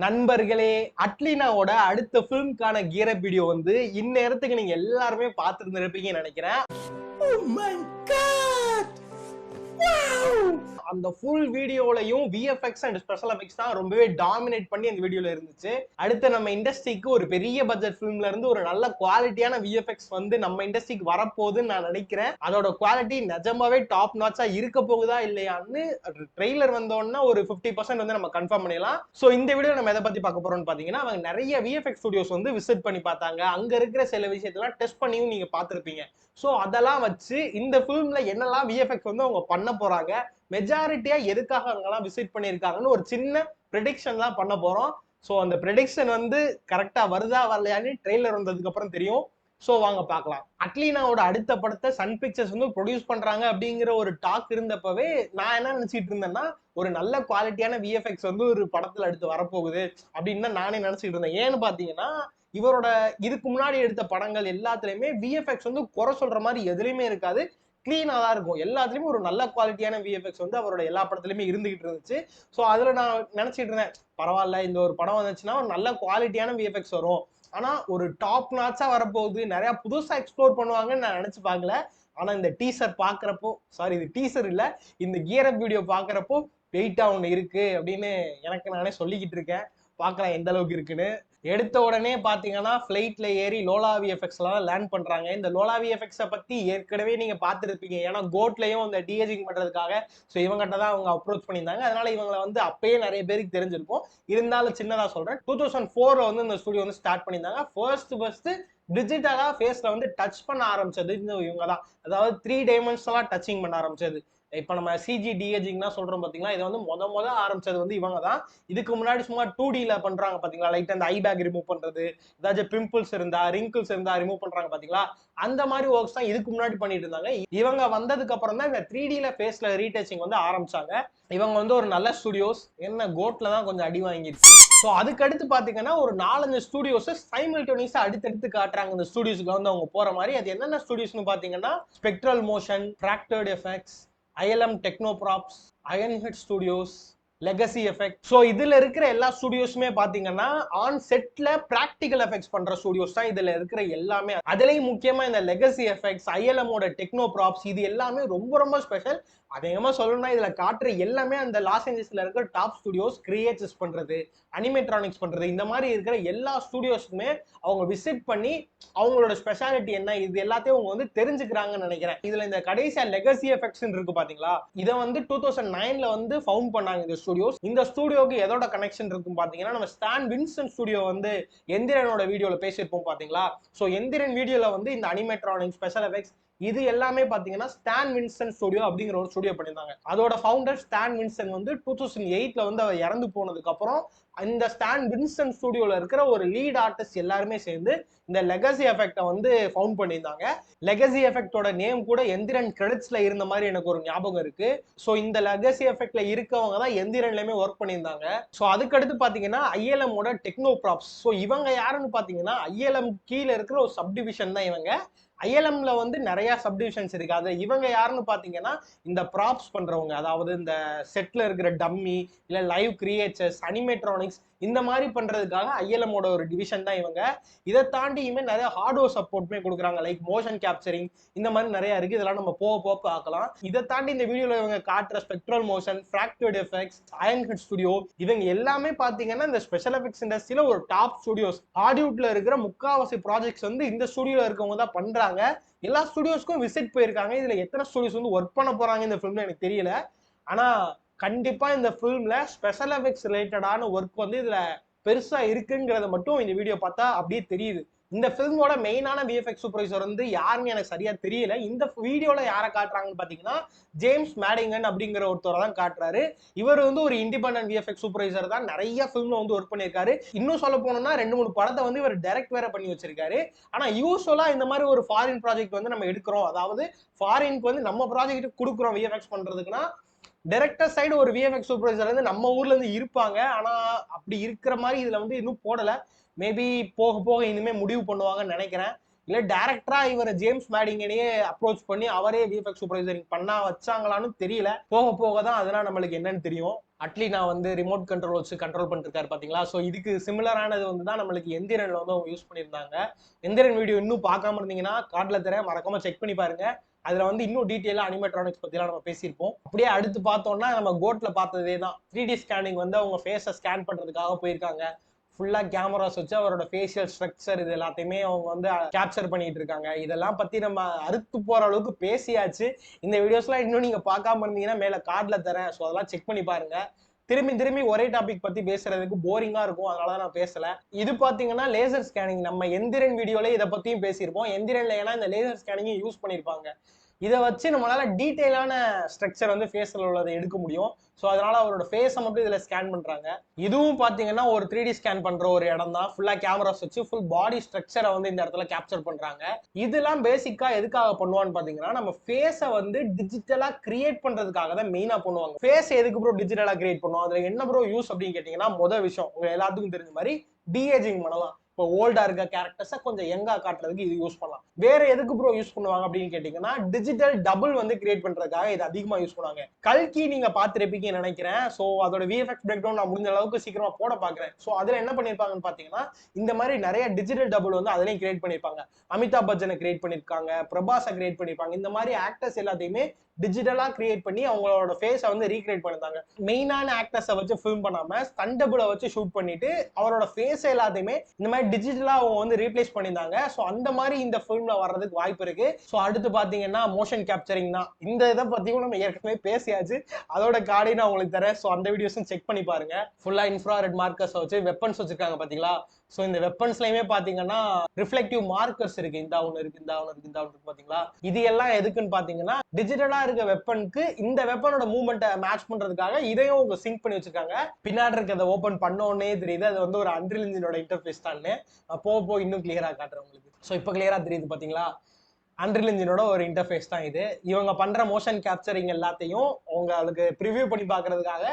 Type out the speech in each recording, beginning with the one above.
நண்பர்களே, அட்லினாவோட அடுத்த ஃபிலிம்கான கியர் அப் வீடியோ வந்து இந்நேரத்துக்கு நீங்க எல்லாருமே பார்த்திருந்திருப்பீங்கன்னு நினைக்கிறேன். Oh my God! Wow! அந்த ஃபுல் வீடியோலையும் விஎஃப்எக்ஸ் அண்ட் ஸ்பெஷல் எஃபெக்ட்ஸ் தான் ரொம்பவே டாமினேட் பண்ணி அந்த வீடியோல இருந்துச்சு. அடுத்து நம்ம இண்டஸ்ட்ரிக்கு ஒரு பெரிய பட்ஜெட் ஃபிலிம்ல இருந்து ஒரு நல்ல குவாலிட்டியான விஎஃப்எக்ஸ் வந்து நம்ம இண்டஸ்ட்ரிக்கு வரப்போகுதுன்னு நான் நினைக்கிறேன். அதோட குவாலிட்டி நிஜமாவே டாப் நாட்சா இருக்க போகுதா இல்லையான்னு ட்ரெய்லர் வந்தோன்னா ஒரு 50% வந்து நம்ம கன்ஃபார்ம் பண்ணிடலாம். ஸோ இந்த வீடியோ நம்ம எதை பத்தி பார்க்க போறோம்னு பாத்தீங்கன்னா, அவங்க நிறைய விஎஃப்எக்ஸ் ஸ்டுடியோஸ் வந்து விசிட் பண்ணி பார்த்தாங்க. அங்க இருக்கிற சில விஷயத்தெல்லாம் டெஸ்ட் பண்ணியும் நீங்க பார்த்திருப்பீங்க. ஸோ அதெல்லாம் வச்சு இந்த ஃபிலிம்ல என்னெல்லாம் விஎஃப்எக்ஸ் வந்து அவங்க பண்ண போறாங்க, மெஜாரிட்டியா எதுக்காக அவங்கலாம் விசிட் பண்ணியிருக்காங்கன்னு ஒரு சின்ன ப்ரெடிக்ஷன் தான் பண்ண போறோம். ஸோ அந்த ப்ரெடிக்ஷன் வந்து கரெக்டா வருதா வரலையான்னு ட்ரெய்லர் வந்ததுக்கு அப்புறம் தெரியும். ஸோ வாங்க பார்க்கலாம். அட்லினாவோட அடுத்த படத்தை சன் பிக்சர்ஸ் வந்து ப்ரொடியூஸ் பண்றாங்க அப்படிங்கிற ஒரு டாக் இருந்தப்பவே நான் என்ன நினைச்சிட்டு இருந்தேன்னா, ஒரு நல்ல குவாலிட்டியான விஎஃப்எக்ஸ் வந்து ஒரு படத்துல அடுத்து வரப்போகுது அப்படின்னு தான் நானே நினைச்சிட்டு இருந்தேன். ஏன்னு பாத்தீங்கன்னா, இவரோட இதுக்கு முன்னாடி எடுத்த படங்கள் எல்லாத்துலயுமே விஎஃப்எக்ஸ் வந்து குறை சொல்ற மாதிரி எதுலையுமே இருக்காது. கிளீனா தான் இருக்கும். எல்லாத்துலயுமே ஒரு நல்ல குவாலிட்டியான விஎஃப்எக்ஸ் வந்து அவரோட எல்லா படத்துலயுமே இருந்துகிட்டு இருந்துச்சு. ஸோ அதுல நான் நினைச்சிட்டு இருந்தேன், பரவாயில்ல இந்த ஒரு படம் வந்துச்சுன்னா ஒரு நல்ல குவாலிட்டியான விஎஃப்எக்ஸ் வரும். ஆனா ஒரு டாப் நாட்சா வரப்போகுது, நிறைய புதுசா எக்ஸ்ப்ளோர் பண்ணுவாங்கன்னு நான் நினைச்சு பார்க்கல. ஆனா இந்த டீசர் பாக்குறப்போ, சாரி இது டீசர் இல்ல, இந்த கியர் அப் வீடியோ பாக்குறப்போ வெயிட்டா ஒண்ணு இருக்கு அப்படின்னு எனக்கு நானே சொல்லிக்கிட்டு இருக்கேன். பார்க்கலாம் எந்த அளவுக்கு இருக்குன்னு. எடுத்த உடனே பாத்தீங்கன்னா ஃபிளைட்ல ஏறி லோலா விஎஃப்எக்ஸ்ல தான் லேண்ட் பண்றாங்க. இந்த லோலா விஎஃப்எக்ஸை பத்தி ஏற்கனவே நீங்க பார்த்துருப்பீங்க. ஏன்னா கோட்லயும் இந்த டிஏஜிங் பண்றதுக்காக ஸோ இவங்ககிட்ட தான் அவங்க அப்ரோச் பண்ணியிருந்தாங்க. அதனால இவங்களை வந்து அப்பயே நிறைய பேருக்கு தெரிஞ்சிருக்கும். இருந்தாலும் சின்னதா சொல்றேன், 2004 வந்து இந்த ஸ்டுடியோ வந்து ஸ்டார்ட் பண்ணியிருந்தாங்க. ஃபர்ஸ்ட் டிஜிட்டலா ஃபேஸ்ல வந்து டச் பண்ண ஆரம்பிச்சது இவங்க தான். அதாவது 3 டைமென்ஷனலா டச்சிங் பண்ண ஆரம்பிச்சது. இப்ப நம்ம சிஜி டிஏஜிங் தான் சொல்றோம் பாத்தீங்களா, இதை வந்து முத ஆரம்பிச்சது வந்து இவங்க தான். இதுக்கு முன்னாடி சும்மா 2Dல பண்றாங்க பாத்தீங்களா, லைட் அந்த ஐ பேக் ரிமூவ் பண்றது, ஏதாச்சும் பிம்பிள்ஸ் இருந்தா ரிங்கிள்ஸ் இருந்தா ரிமூவ் பண்றாங்க பாத்தீங்களா, அந்த மாதிரி ஒர்க்ஸ் தான் இதுக்கு முன்னாடி பண்ணிட்டு இருந்தாங்க. இவங்க வந்ததுக்கு அப்புறம் தான் இந்த 3Dல ஃபேஸ்ல ரீடச்சிங் வந்து ஆரம்பிச்சாங்க. இவங்க வந்து ஒரு நல்ல ஸ்டுடியோஸ், என்ன கோட்ல தான் கொஞ்சம் அடி வாங்கிடுச்சு. ஸோ அதுக்கடுத்து பாத்தீங்கன்னா ஒரு 4-5 ஸ்டுடியோஸ் சைமல்டேனியஸா அடுத்தடுத்து காட்டுறாங்க இந்த ஸ்டுடியோஸ்க்கு வந்து அவங்க போற மாதிரி. அது என்னென்ன ஸ்டுடியோஸ்னு பாத்தீங்கன்னா, Spectral Motion, Fractured Effects, ILM Technoprops, Ironhead studios, Legacy Effect. So இதுல இருக்கிற எல்லா ஸ்டுடியோஸுமே பாத்தீங்கன்னா ஆன் செட்ல பிராக்டிகல் எஃபெக்ட்ஸ் பண்ற ஸ்டுடியோஸ் தான் இதுல இருக்கிற எல்லாமே. அதுலயும் முக்கியமா இந்த லெகசி எஃபெக்ட்ஸ், ILM டெக்னோப்ராப்ஸ், இது எல்லாமே ரொம்ப ஸ்பெஷல். அதிகமா சொல்லணும்னா இதுல காட்டுற எல்லாமே அந்த லாஸ் ஏஞ்சல்ஸ்ல இருக்கிற டாப் ஸ்டுடியோஸ் கிரியேட்டர்ஸ் பண்றது, அனிமேட்ரானிக்ஸ் பண்றது, இந்த மாதிரி இருக்கிற எல்லா ஸ்டுடியோஸுமே அவங்க விசிட் பண்ணி அவங்களோட ஸ்பெஷாலிட்டி என்ன இது எல்லாத்தையும் அவங்க வந்து தெரிஞ்சுக்கிறாங்கன்னு நினைக்கிறேன். இதுல இந்த கடைசியா லெகசி எஃபெக்ட்ஸ் இருக்கு பாத்தீங்களா, இதை வந்து 2009ல வந்து ஃபவுண்ட் பண்ணாங்க இந்த ஸ்டுடியோஸ். இந்த ஸ்டுடியோக்கு எதோட கனெக்ஷன் இருக்கும் பாத்தீங்கன்னா, நம்ம ஸ்டான் வின்சன் ஸ்டுடியோ வந்து எந்திரனோட வீடியோல பேசியிருப்போம் பாத்தீங்களா. ஸோ எந்திரன் வீடியோல வந்து இந்த அனிமேட்ரானிக், ஸ்பெஷல் எஃபெக்ட்ஸ் இது எல்லாமே பாத்தீங்கன்னா ஸ்டான் வின்சன் ஸ்டுடியோ அப்படிங்கிற ஒரு ஸ்டுடியோ பண்ணியிருந்தாங்க. அதோட ஃபவுண்டர் ஸ்டான் வின்சன் வந்து 2008ல வந்து அவர் இறந்து போனதுக்கு அப்புறம் இந்த ஸ்டான் வின்சன் ஸ்டுடியோல இருக்கிற ஒரு லீட் ஆர்டிஸ்ட் எல்லாருமே சேர்ந்து இந்த லெகசி எஃபெக்டை வந்து ஃபவுண்ட் பண்ணியிருந்தாங்க. லெகசி எஃபெக்டோட நேம் கூட எந்திரன் கிரெடிட்ஸ்ல இருந்த மாதிரி எனக்கு ஒரு ஞாபகம் இருக்கு. ஸோ இந்த லெகசி எஃபெக்ட்ல இருக்கவங்க தான் எந்திரன்லயுமே ஒர்க் பண்ணியிருந்தாங்க. ஸோ அதுக்கடுத்து பாத்தீங்கன்னா ILM டெக்னோப்ராப்ஸ். ஸோ இவங்க யாருன்னு பாத்தீங்கன்னா ILM கீழே இருக்கிற ஒரு சப்டிவிஷன் தான் இவங்க. ILMல வந்து நிறைய சப்டிவிஷன்ஸ் இருக்கு. அது இவங்க யாருன்னு பாத்தீங்கன்னா இந்த ப்ராப்ஸ் பண்றவங்க, அதாவது இந்த செட்ல இருக்கிற டம்மி இல்ல லைவ் கிரியேச்சர்ஸ், அனிமேட்ரானிக்ஸ் இந்த மாதிரி பண்றதுக்காக ILM ஒரு டிவிஷன் தான் இவங்க. இதை தாண்டியுமே நிறைய ஹார்ட்வேர் சப்போர்ட்மே கொடுக்குறாங்க, லைக் மோஷன் கேப்சரிங், இந்த மாதிரி நிறைய இருக்கு. இதெல்லாம் நம்ம போக பார்க்கலாம். இதை தாண்டி இந்த வீடியோல இவங்க காட்டுற spectral Motion, Fractured effects, அயன்ஹெட் studio, இவங்க எல்லாமே பாத்தீங்கன்னா இந்த ஸ்பெஷல் எஃபெக்ட்ஸ் இண்டஸ்ட்ரியில ஒரு டாப் ஸ்டுடியோஸ். ஹாலிவுட்ல இருக்கிற முக்காவாசி ப்ராஜெக்ட்ஸ் வந்து இந்த ஸ்டுடியோல இருக்கவங்க தான் பண்றாங்க. எல்லா ஸ்டுடியோஸ்க்கும் விசிட் போயிருக்காங்க. இதுல எத்தனை ஸ்டுடியோஸ் வந்து ஒர்க் பண்ண போறாங்க இந்த ஃபிலிம்ல எனக்கு தெரியல. ஆனா கண்டிப்பா இந்த ஃபிலிம்ல ஸ்பெஷல் எஃபெக்ட்ஸ் ரிலேட்டடான ஒர்க் வந்து இதுல பெருசா இருக்குங்கிறத மட்டும் இந்த வீடியோ பார்த்தா அப்படியே தெரியுது. இந்த ஃபிலிமோட மெயினான விஎஃப்எக்ஸ் சூப்பர்வைசர் வந்து யாருன்னு எனக்கு சரியா தெரியல. இந்த வீடியோல யாரை காட்டுறாங்கன்னு பாத்தீங்கன்னா ஜேம்ஸ் மேடிங்கன் அப்படிங்கிற ஒருத்தரை தான் காட்டுறாரு. இவர் வந்து ஒரு இண்டிபெண்டன்ட் விஎஃப்எக்ஸ் சூப்பர்வைசர் தான், நிறைய ஃபிலிம்ல வந்து ஒர்க் பண்ணியிருக்காரு. இன்னும் சொல்ல போனோம்னா 2-3 படத்தை வந்து இவர் டைரக்ட் வேற பண்ணி வச்சிருக்காரு. ஆனா யூஸ்வலா இந்த மாதிரி ஒரு ஃபாரின் ப்ராஜெக்ட் வந்து நம்ம எடுக்கிறோம், அதாவது ஃபாரினுக்கு வந்து நம்ம ப்ராஜெக்ட் கொடுக்குறோம் விஎஃப்எக்ஸ் பண்றதுக்குன்னா டைரக்டர் சைடு ஒரு விஎஃப்எக்ஸ் சூப்பர்வைசர் வந்து நம்ம ஊர்ல இருந்து இருப்பாங்க. ஆனா அப்படி இருக்கிற மாதிரி இதுல வந்து இன்னும் போடல. மேபி போக இனிமே முடிவு பண்ணுவாங்கன்னு நினைக்கிறேன். இல்ல டைரக்டரா இவரை ஜேம்ஸ் மேடிங்கனையே அப்ரோச் பண்ணி அவரே விஎஃப்எக்ஸ் சூப்பர்வைசரிங் பண்ணா வச்சாங்களான்னு தெரியல. போக தான் அதெல்லாம் நம்மளுக்கு என்னன்னு தெரியும். அட்லி நான் வந்து ரிமோட் கண்ட்ரோல் வச்சு கண்ட்ரோல் பண்ணிருக்காரு பாத்தீங்களா. ஸோ இதுக்கு சிமிலரானது வந்து தான் நம்மளுக்கு எந்திரன்ல வந்து அவங்க யூஸ் பண்ணியிருந்தாங்க. எந்திரன் வீடியோ இன்னும் பார்க்காம இருந்தீங்கன்னா கார்ட்ல தரேன், மறக்காம செக் பண்ணி பாருங்க. அதுல வந்து இன்னும் டீட்டெயிலா அனிமேட்ரானிக்ஸ் பத்திலாம் நம்ம பேசியிருப்போம். அப்படியே அடுத்து பார்த்தோம்னா நம்ம கோட்ல பார்த்ததே தான் 3D ஸ்கேனிங் வந்து அவங்க ஃபேஸை ஸ்கேன் பண்றதுக்காக போயிருக்காங்க. ஃபுல்லா கேமராஸ் வச்சு அவரோட ஃபேஷியல் ஸ்ட்ரக்சர் இது எல்லாத்தையுமே அவங்க வந்து கேப்சர் பண்ணிட்டு இருக்காங்க. இதெல்லாம் பத்தி நம்ம அறுத்து போற அளவுக்கு பேசியாச்சு. இந்த வீடியோஸ்லாம் இன்னும் நீங்க பார்க்காம இருந்தீங்கன்னா மேல கார்ட்ல தரேன். ஸோ அதெல்லாம் செக் பண்ணி பாருங்க. திரும்பி திரும்பி ஒரே டாபிக் பத்தி பேசுறதுக்கு போரிங்கா இருக்கும், அதனாலதான் நான் பேசல. இது பாத்தீங்கன்னா லேசர் ஸ்கேனிங். நம்ம எந்திரன் வீடியோல இதை பத்தியும் பேசியிருப்போம். எந்திரன்ல ஏன்னா இந்த லேசர் ஸ்கேனிங் யூஸ் பண்ணிருப்பாங்க. இதை வச்சு நம்மளால டீட்டெயிலான ஸ்ட்ரக்சர் வந்து ஃபேஸ்ல உள்ளதை எடுக்க முடியும். ஸோ அதனால அவரோட ஃபேஸை மட்டும் இதுல ஸ்கேன் பண்றாங்க. இதுவும் பாத்தீங்கன்னா ஒரு 3D ஸ்கேன் பண்ற ஒரு இடம் தான். ஃபுல்லா கேமராஸ் வச்சு ஃபுல் பாடி ஸ்ட்ரக்சரை வந்து இந்த இடத்துல கேப்சர் பண்றாங்க. இதெல்லாம் பேசிக்கா எதுக்காக பண்ணுவான்னு பாத்தீங்கன்னா நம்ம ஃபேஸை வந்து டிஜிட்டலா கிரியேட் பண்றதுக்காக தான் மெயினா பண்ணுவாங்க. ஃபேஸ் எதுக்கு ப்ரோ டிஜிட்டலா கிரியேட் பண்ணுவோம், அதுல என்ன ப்ரோ யூஸ் அப்படின்னு கேட்டீங்கன்னா மொதல் விஷயம் உங்க எல்லாத்துக்கும் தெரிஞ்ச மாதிரி டிஏஜிங் பண்ணலாம். இப்போ ஓல்டா இருக்க கேரக்டர்ஸை கொஞ்சம் யங்கா காட்டுறதுக்கு இது யூஸ் பண்ணலாம். வேற எதுக்கு ப்ரோ யூஸ் பண்ணுவாங்க அப்படின்னு கேட்டீங்கன்னா டிஜிட்டல் டபுள் வந்து கிரியேட் பண்றதுக்காக இது அதிகமா யூஸ் பண்ணுவாங்க. கல்கி நீங்க பார்த்துருப்பீங்கன்னு நினைக்கிறேன். ஸோ அதோட விஎஃப்எக்ஸ் பிரேக் டவுன் நான் முடிஞ்ச அளவுக்கு சீக்கிரமா போட பாக்குறேன். ஸோ அதுல என்ன பண்ணிருப்பாங்கன்னு பாத்தீங்கன்னா இந்த மாதிரி நிறைய டிஜிட்டல் டபுள் வந்து அதுலயும் கிரியேட் பண்ணிருப்பாங்க. அமிதாப் பச்சனை கிரியேட் பண்ணிருக்காங்க, பிரபாஸை கிரியேட் பண்ணிருப்பாங்க. இந்த மாதிரி ஆக்டர்ஸ் எல்லாத்தையுமே டிஜிட்டலா கிரியேட் பண்ணி அவங்களோட ஃபேஸை வந்து ரீக்ரியேட் பண்ணிருந்தாங்க. மெயினான ஆக்டர்ஸை வச்சு ஃபில்ம் பண்ணாம ஸ்டண்டபிளை வச்சு ஷூட் பண்ணிட்டு அவரோட ஃபேஸ் எல்லாத்தையுமே இந்த மாதிரி டிஜிட்டலா அவங்க வந்து ரீப்ளேஸ் பண்ணியிருந்தாங்க. ஸோ அந்த மாதிரி இந்த ஃபிலிம்ல வர்றதுக்கு வாய்ப்பு இருக்கு. ஸோ அடுத்து பாத்தீங்கன்னா மோஷன் கேப்சரிங் தான். இந்த இதை பத்தியும் நம்ம ஏற்கனவே பேசியாச்சு. அதோட கார்டை நான் உங்களுக்கு தரேன். ஸோ அந்த வீடியோஸும் செக் பண்ணி பாருங்க. ஃபுல்லா இன்ஃப்ராரெட் மார்க்கர்ஸ் வச்சு வெப்பன்ஸ் வச்சிருக்காங்க பாத்தீங்களா. ஸோ இந்த வெப்பன்ஸ்லயுமே பாத்தீங்கன்னா ரிஃப்ளெக்டிவ் மார்க்கர்ஸ் இருக்கு. இந்த ஒன்று இருக்கு, இந்த ஒன்று இருக்கு, இந்த ஒன்று இருக்கு பாத்தீங்களா. இது எல்லாம் எதுக்குன்னு பாத்தீங்கன்னா டிஜிட்டலா இருக்க வெப்பனுக்கு இந்த வெப்பனோட மூவ்மெண்ட்டை மேட்ச் பண்றதுக்காக இதையும் அவங்க சிங்க் பண்ணி வச்சிருக்காங்க. பின்னாடி இருக்கிறத ஓபன் பண்ணோன்னே தெரியுது அது வந்து ஒரு அன்ரில் இன்ஜினோட இன்டர்ஃபேஸ் தான். போக இன்னும் கிளியரா காட்டுறேன் உங்களுக்கு. ஸோ இப்போ கிளியரா தெரியுது பாத்தீங்களா. அன்ரில் இன்ஜினோட ஒரு இன்டர்ஃபேஸ் தான் இது. இவங்க பண்ற மோஷன் கேப்சரிங் எல்லாத்தையும் அவங்க அதுக்கு ப்ரிவியூ பண்ணி பாக்குறதுக்காக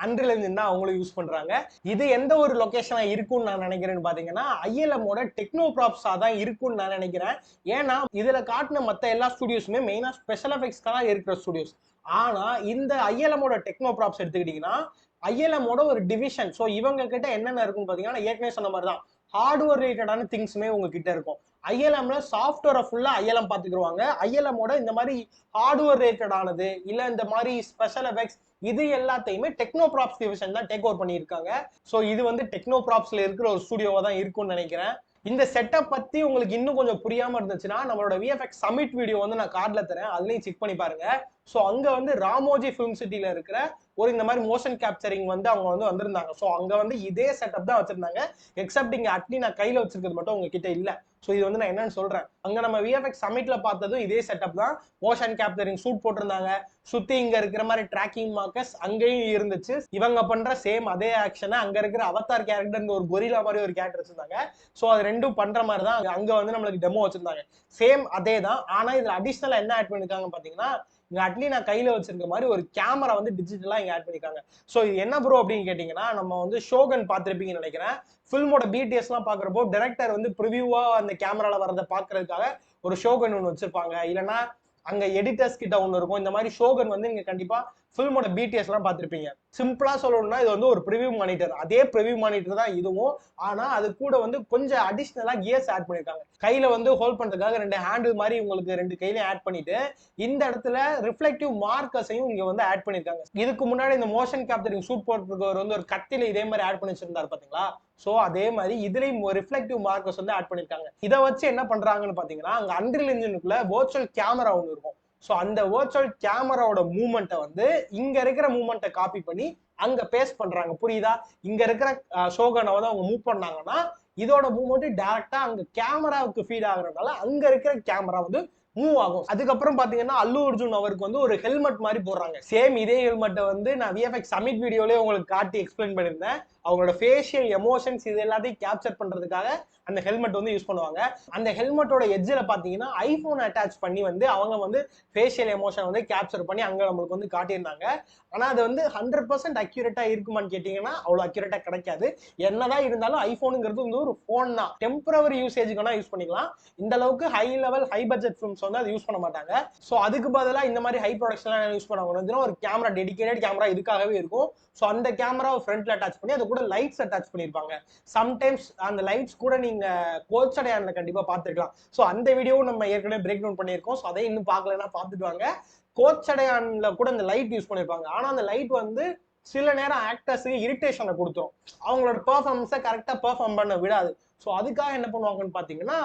அன்ரில் இன்ஜின் தான் அவங்களும் யூஸ் பண்றாங்க. இது எந்த ஒரு லொகேஷனா இருக்கும்னு நான் நினைக்கிறேன்னு பாத்தீங்கன்னா ஐஎல்எம்மோட டெக்னோ ப்ராப்ஸா தான் இருக்கும்னு நான் நினைக்கிறேன். ஏன்னா இதுல காட்டின மத்த எல்லா ஸ்டுடியோஸுமே மெயினா ஸ்பெஷல் எஃபெக்ட்ஸ்க்காக இருக்கிற ஸ்டுடியோஸ். ஆனா இந்த ஐஎல்எம்மோட டெக்னோ ப்ராப்ஸ் எடுத்துக்கிட்டீங்கன்னா ஐஎல்எம்மோட ஒரு டிவிஷன். ஸோ இவங்க கிட்ட என்னென்ன இருக்குன்னு பாத்தீங்கன்னா ஏற்கனவே சொன்ன மாதிரி தான் ஹார்ட்வேர் ரிலேட்டடான திங்ஸுமே உங்ககிட்ட இருக்கும். ஐஎல்எம்ல சாஃப்ட்வேரை ஃபுல்லா ஐஎல்எம் பாத்துக்கிடுவாங்க. ஐஎல்எம்மோட இந்த மாதிரி ஹார்ட்வேர் ரிலேட்டடானது இல்ல இந்த மாதிரி ஸ்பெஷல் எஃபெக்ட்ஸ் இது எல்லாத்தையுமே டெக்னோ ப்ராப்ஸ் டிவிஷன் தான் டேக் ஓவர் பண்ணியிருக்காங்க. ஸோ இது வந்து டெக்னோ ப்ராப்ஸ்ல இருக்கிற ஒரு ஸ்டுடியோவா தான் இருக்கும்னு நினைக்கிறேன். இந்த செட்டப் பத்தி உங்களுக்கு இன்னும் கொஞ்சம் புரியாம இருந்துச்சுன்னா நம்மளோட விஎஃப்எக்ஸ் சமிட் வீடியோ வந்து நான் கார்ட்ல தரேன், அதுலயும் செக் பண்ணி பாருங்க. ஸோ அங்க வந்து ராமோஜி ஃபிலிம் சிட்டில இருக்கிற ஒரு இந்த மாதிரி மோஷன் கேப்சரிங் வந்து அவங்க வந்து வந்திருந்தாங்க. ஸோ அங்க வந்து இதே செட்டப் தான் வச்சிருந்தாங்க. எக்ஸப்ட் இங்க அட்லி நான் கையில வச்சிருக்கிறது மட்டும் உங்ககிட்ட இல்ல. ஸோ இது வந்து நான் என்னன்னு சொல்றேன். அங்க நம்ம விஎஃப்எக்ஸ் சமிட்ல பார்த்ததும் இதே செட்டப் தான். மோஷன் கேப்சரிங் சூட் போட்டிருந்தாங்க. சுத்தி இங்க இருக்கிற மாதிரி டிராக்கிங் மார்க்கர்ஸ் அங்கேயும் இருந்துச்சு. இவங்க பண்ற சேம் அதே ஆக்ஷனை அங்க இருக்கிற அவதார் கேரக்டர் ஒரு கொரிலா மாதிரி ஒரு கேரக்டர் வச்சிருந்தாங்க. ஸோ அது ரெண்டும் பண்ற மாதிரி தான் அங்க வந்து நம்மளுக்கு டெமோ வச்சிருந்தாங்க. சேம் அதே தான். ஆனா இதுல அடிஷனலா என்ன ஆட் பண்ணிருக்காங்க பாத்தீங்கன்னா இங்க அட்லி நான் கையில வச்சிருக்க மாதிரி ஒரு கேமரா வந்து டிஜிட்டலா இங்க ஆட் பண்ணிருக்காங்க. ஸோ இது என்ன ப்ரோ அப்படின்னு கேட்டீங்கன்னா நம்ம வந்து ஷோகன் பார்த்திருப்பீங்கன்னு நினைக்கிறேன். ஃபில்மோட பிடிஎஸ் எல்லாம் பாக்குறப்போ டைரக்டர் வந்து ப்ரிவியூவா அந்த கேமரால வரதை பாக்குறதுக்காக ஒரு ஷோகன் ஒன்று வச்சிருப்பாங்க. இல்லைன்னா அங்க எடிட்டர்ஸ் கிட்ட ஒன்று இருக்கும். இந்த மாதிரி ஷோகன் வந்து நீங்க கண்டிப்பா ஃபில்மோட பிடிஎஸ் எல்லாம் பார்த்திருப்பீங்க. சிம்பிளா சொல்லணும்னா இது வந்து ஒரு ப்ரிவியூ மானிட்டர். அதே ப்ரிவியூ மானிட்டர் தான் இதுவும். ஆனா அது கூட வந்து கொஞ்சம் அடிஷனலா கியர்ஸ் ஆட் பண்ணிருக்காங்க. கையில வந்து ஹோல்ட் பண்றதுக்காக ரெண்டு ஹேண்டில் மாதிரி உங்களுக்கு ரெண்டு கையிலையும் ஆட் பண்ணிட்டு இந்த இடத்துல ரிஃப்ளெக்டிவ் மார்க்கர்ஸையும் இங்க வந்து ஆட் பண்ணிருக்காங்க. இதுக்கு முன்னாடி இந்த மோஷன் கேப்சரிங் ஷூட் போட்டுருக்கவர் வந்து ஒரு கத்தில இதே மாதிரி ஆட் பண்ணி வச்சிருந்தாரு பாத்தீங்களா. சோ அதே மாதிரி இதுலயும் ரிஃப்ளெக்டிவ் மார்க்கர்ஸ் வந்து ஆட் பண்ணிருக்காங்க. இதை வச்சு என்ன பண்றாங்கன்னு பாத்தீங்கன்னா அங்க அன்ரில் இன்ஜினுக்குள்ள வர்ச்சுவல் கேமரா ஒன்று இருக்கும். ஸோ அந்த வர்ச்சுவல் கேமராவோட மூவ்மெண்ட்டை வந்து இங்க இருக்கிற மூவ்மெண்ட்டை காப்பி பண்ணி அங்க பேஸ்ட் பண்றாங்க. புரியுதா. இங்க இருக்கிற ஷோகனை வந்து அவங்க மூவ் பண்ணாங்கன்னா இதோட மூவ்மெண்ட் டைரக்டா அங்க கேமராவுக்கு ஃபீட் ஆகுறதுனால அங்க இருக்கிற கேமரா வந்து மூவ் ஆகும். அதுக்கப்புறம் பாத்தீங்கன்னா அல்லு அர்ஜுன் அவருக்கு வந்து ஒரு ஹெல்மெட் மாதிரி போடுறாங்க. சேம் இதே ஹெல்மெட்டை வந்து நான் விஎஃப்எக்ஸ் சமிட் வீடியோலயே உங்களுக்கு காட்டி எக்ஸ்பிளைன் பண்ணியிருந்தேன். அவங்களோட ஃபேஷியல் எமோஷன்ஸ் இது எல்லாத்தையும் கேப்சர் பண்றதுக்காக அந்த ஹெல்மெட் வந்து யூஸ் பண்ணுவாங்க. அந்த ஹெல்மெட்டோட எட்ஜில் பார்த்தீங்கன்னா ஐபோன் அட்டாச் பண்ணி வந்து அவங்க வந்து ஃபேஷியல் எமோஷன் வந்து கேப்சர் பண்ணி அங்கே நம்மளுக்கு வந்து காட்டியிருந்தாங்க. ஆனால் அது வந்து 100% அக்யூரேட்டா இருக்குமான்னு கேட்டீங்கன்னா அவ்வளோ அக்யூரேட்டா கிடைக்காது. என்னதான் இருந்தாலும் ஐபோனுங்கிறது வந்து ஒரு ஃபோன் தான். டெம்பரவரி யூசேஜுக்கு வேணா யூஸ் பண்ணிக்கலாம். இந்த அளவுக்கு high level high budget films வந்து அதை யூஸ் பண்ண மாட்டாங்க. ஸோ அதுக்கு பதிலாக இந்த மாதிரி ஹை ப்ரொடக்ஷன்லாம் யூஸ் பண்ணுவாங்க. ஒரு கேமரா டெடிகேட்டட் கேமரா இதுக்காகவே இருக்கும். ஸோ அந்த கேமராவை ஃப்ரண்ட்ல அட்டாச் பண்ணி அது கூட லைட்ஸ் அட்டாச் பண்ணியிருப்பாங்க. சம்டைம்ஸ் அந்த லைட்ஸ் கூட நீங்க கோச்சடையான்ல கண்டிப்பா பார்த்துருக்கலாம். ஸோ அந்த வீடியோவும் நம்ம ஏற்கனவே பிரேக் டவுன் பண்ணியிருக்கோம். ஸோ அதை இன்னும் பார்க்கலன்னா பார்த்துட்டு வாங்க. கோச்சடையான்ல கூட இந்த லைட் யூஸ் பண்ணியிருப்பாங்க. ஆனா அந்த லைட் வந்து சில நேரம் ஆக்டர்ஸுக்கு இரிட்டேஷனை கொடுத்துரும். அவங்களோட பெர்ஃபார்மன்ஸை கரெக்டா பெர்ஃபார்ம் பண்ண விடாது. ஸோ அதுக்காக என்ன பண்ணுவாங்கன்னு பாத்தீங்கன்னா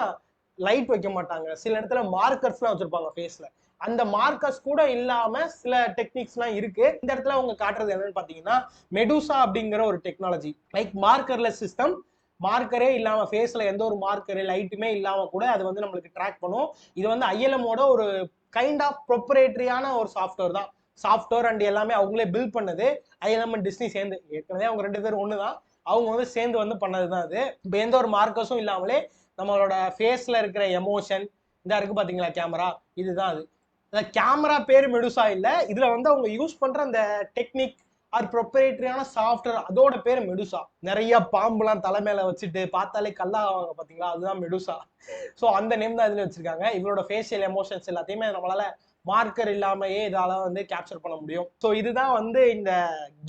லைட் வைக்க மாட்டாங்க. சில இடத்துல மார்க்கர்ஸ்லாம் வச்சிருப்பாங்க ஃபேஸ்ல. அந்த மார்க்கர்ஸ் கூட இல்லாம சில டெக்னிக்ஸ்லாம் இருக்கு. இந்த இடத்துல அவங்க காட்டுறது என்னன்னு பாத்தீங்கன்னா மெடூசா அப்படிங்கிற ஒரு டெக்னாலஜி. Like markerless system. மார்க்கரே இல்லாம ஃபேஸ்ல எந்த ஒரு மார்க்கரு லைட்டுமே இல்லாம கூட அது வந்து நம்மளுக்கு ட்ராக் பண்ணும். இது வந்து ஐஎல்எம்மோட ஒரு கைண்ட் ஆஃப் ப்ரொப்ரேட்டரியான ஒரு சாஃப்ட்வேர் தான். சாஃப்ட்வேர் அண்ட் எல்லாமே அவங்களே பில்ட் பண்ணது. ஐஎல்எம் அண்ட் டிஸ்னி சேர்ந்து, ஏற்கனவே அவங்க 2 பேரும் ஒண்ணுதான், அவங்க வந்து சேர்ந்து வந்து பண்ணதுதான் அது. இப்போ எந்த ஒரு மார்க்கர்ஸும் இல்லாமலே நம்மளோட ஃபேஸ்ல இருக்கிற எமோஷன் இந்த இருக்கு பாத்தீங்களா கேமரா, இதுதான் அது. கேமரா பேரு மெடுசா இல்ல, இதுல வந்து அவங்க யூஸ் பண்ற அந்த டெக்னிக் ஆர் ப்ரொப்ரேட்டரியான சாஃப்ட்வேர் அதோட பேரு மெடுசா. நிறைய பாம்புலாம் தலைமையில வச்சுட்டு பார்த்தாலே கல்லாவாங்க பாத்தீங்களா, அதுதான் மெடுசா. ஸோ அந்த நேம் தான் இதுல வச்சிருக்காங்க. இவரோட ஃபேஷியல் எமோஷன்ஸ் எல்லாத்தையுமே நம்மளால மார்க்கர் இல்லாமயே இதால வந்து கேப்சர் பண்ண முடியும். ஸோ இதுதான் வந்து இந்த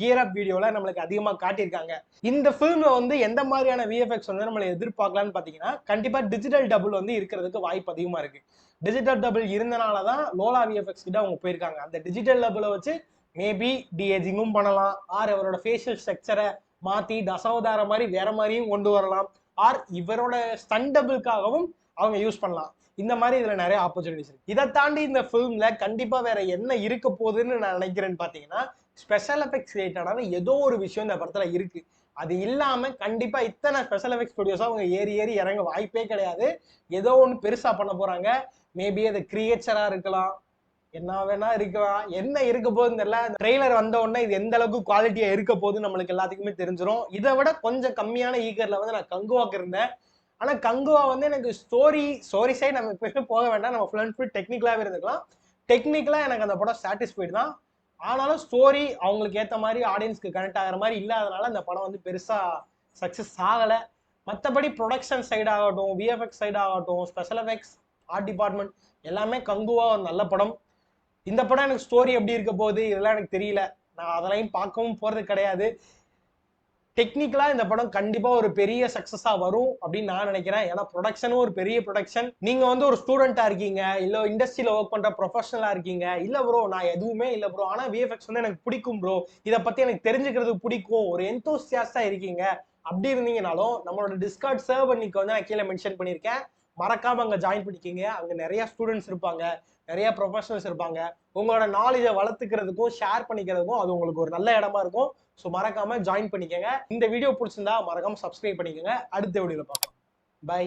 கியர் அப் வீடியோல நம்மளுக்கு அதிகமா காட்டியிருக்காங்க. இந்த ஃபிலிம்ல வந்து எந்த மாதிரியான விஎஃப்எக்ஸ் வந்து நம்மளை எதிர்பார்க்கலாம்னு பாத்தீங்கன்னா கண்டிப்பா டிஜிட்டல் டபுள் வந்து இருக்கிறதுக்கு வாய்ப்பு அதிகமா இருக்கு. டிஜிட்டல் டபுள் இருந்தனாலதான் லோலா விஎஃப்எக்ஸ் கிட்ட அவங்க போயிருக்காங்க. அந்த டிஜிட்டல் டபுளை வச்சு மேபி டிஏஜிங்கும் பண்ணலாம், ஆர் அவரோட ஃபேஷியல் ஸ்ட்ரக்சரை மாத்தி தசாவதார மாதிரி வேற மாதிரியும் கொண்டு வரலாம், ஆர் இவரோட ஸ்டண்டபிளுக்காகவும் அவங்க யூஸ் பண்ணலாம். இந்த மாதிரி இதுல நிறைய ஆப்பர்ச்சுனிட்டிஸ் இருக்கு. இதை தாண்டி இந்த ஃபிலிம்ல கண்டிப்பா வேற என்ன இருக்க போகுதுன்னு நான் நினைக்கிறேன்னு பாத்தீங்கன்னா ஸ்பெஷல் எஃபெக்ட்ஸ் ரிலேட்டடான ஏதோ ஒரு விஷயம் இந்த படத்துல இருக்கு. அது இல்லாம கண்டிப்பா இத்தனை ஸ்பெஷல் எஃபெக்ட்ஸ் ஸ்டுடியோஸா அவங்க ஏறி இறங்க வாய்ப்பே கிடையாது. ஏதோ ஒன்று பெருசா பண்ண போறாங்க. மேபி அது கிரியேச்சரா இருக்கலாம், என்ன வேணா இருக்கலாம். என்ன இருக்க போகுதுன்னு தெரியல. ட்ரெய்லர் வந்த உடனே இது எந்த அளவுக்கு குவாலிட்டியா இருக்க போகுதுன்னு நம்மளுக்கு எல்லாத்துக்குமே தெரிஞ்சிடும். இதை விட கொஞ்சம் கம்மியான ஈகர்ல வந்து நான் கங்குவாக்கு இருந்தேன். ஆனா கங்குவா வந்து எனக்கு ஸ்டோரி சைடு நம்ம எப்பவுமே போக வேண்டாம், நம்ம ஃபுல் அண்ட் ஃபுல் டெக்னிக்கலாவே இருந்துக்கலாம். டெக்னிக்கலா எனக்கு அந்த படம் சாட்டிஸ்ஃபைடு தான். ஆனாலும் ஸ்டோரி அவங்களுக்கு ஏற்ற மாதிரி ஆடியன்ஸ்க்கு கனெக்ட் ஆகிற மாதிரி இல்லாதனால அந்த படம் வந்து பெருசா சக்சஸ் ஆகலை. மற்றபடி ப்ரொடக்ஷன் சைடு ஆகட்டும், விஎஃப்எக்ஸ் சைடு ஆகட்டும், ஸ்பெஷல் எஃபெக்ட்ஸ், ஆர்ட் டிபார்ட்மெண்ட் எல்லாமே கங்குவா ஒரு நல்ல படம். இந்த படம் எனக்கு ஸ்டோரி எப்படி இருக்க போகுது இதெல்லாம் எனக்கு தெரியல. நான் அதெல்லாம் பார்க்கவும் போறது கிடையாது. டெக்னிக்கலா இந்த படம் கண்டிப்பா ஒரு பெரிய சக்சஸா வரும் அப்படின்னு நான் நினைக்கிறேன். ஏன்னா ப்ரொடக்ஷனும் ஒரு பெரிய ப்ரொடக்ஷன். நீங்க வந்து ஒரு ஸ்டூடெண்டா இருக்கீங்க, இல்ல இண்டஸ்ட்ரியில ஒர்க் பண்ற ப்ரொஃபஷனலா இருக்கீங்க, இல்ல ப்ரோ நான் எதுவுமே இல்ல ப்ரோ ஆனா விஎஃப்எக்ஸ் வந்து எனக்கு பிடிக்கும் ப்ரோ, இதை பத்தி எனக்கு தெரிஞ்சுக்கிறது பிடிக்கும், ஒரு எந்தோசியாஸ்டா இருக்கீங்க அப்படி இருந்தீங்கனாலும் நம்மளோட டிஸ்கார்ட் சர்வர் லிங்க் வந்து நான் கீழே மென்ஷன் பண்ணியிருக்கேன். மறக்காம அங்க ஜாயின் பண்ணிக்கிங்க. அங்க நிறைய ஸ்டூடெண்ட்ஸ் இருப்பாங்க, நிறைய ப்ரொஃபஷனல்ஸ் இருப்பாங்க. உங்களோட நாலேஜை வளர்த்துக்கிறதுக்கும் ஷேர் பண்ணிக்கிறதுக்கும் அது உங்களுக்கு ஒரு நல்ல இடமா இருக்கும். ஸோ மறக்காம ஜாயின் பண்ணிக்கங்க. இந்த வீடியோ பிடிச்சிருந்தா மறக்காம சப்ஸ்கிரைப் பண்ணிக்கோங்க. அடுத்த வீடியோல பார்க்கலாம். பை.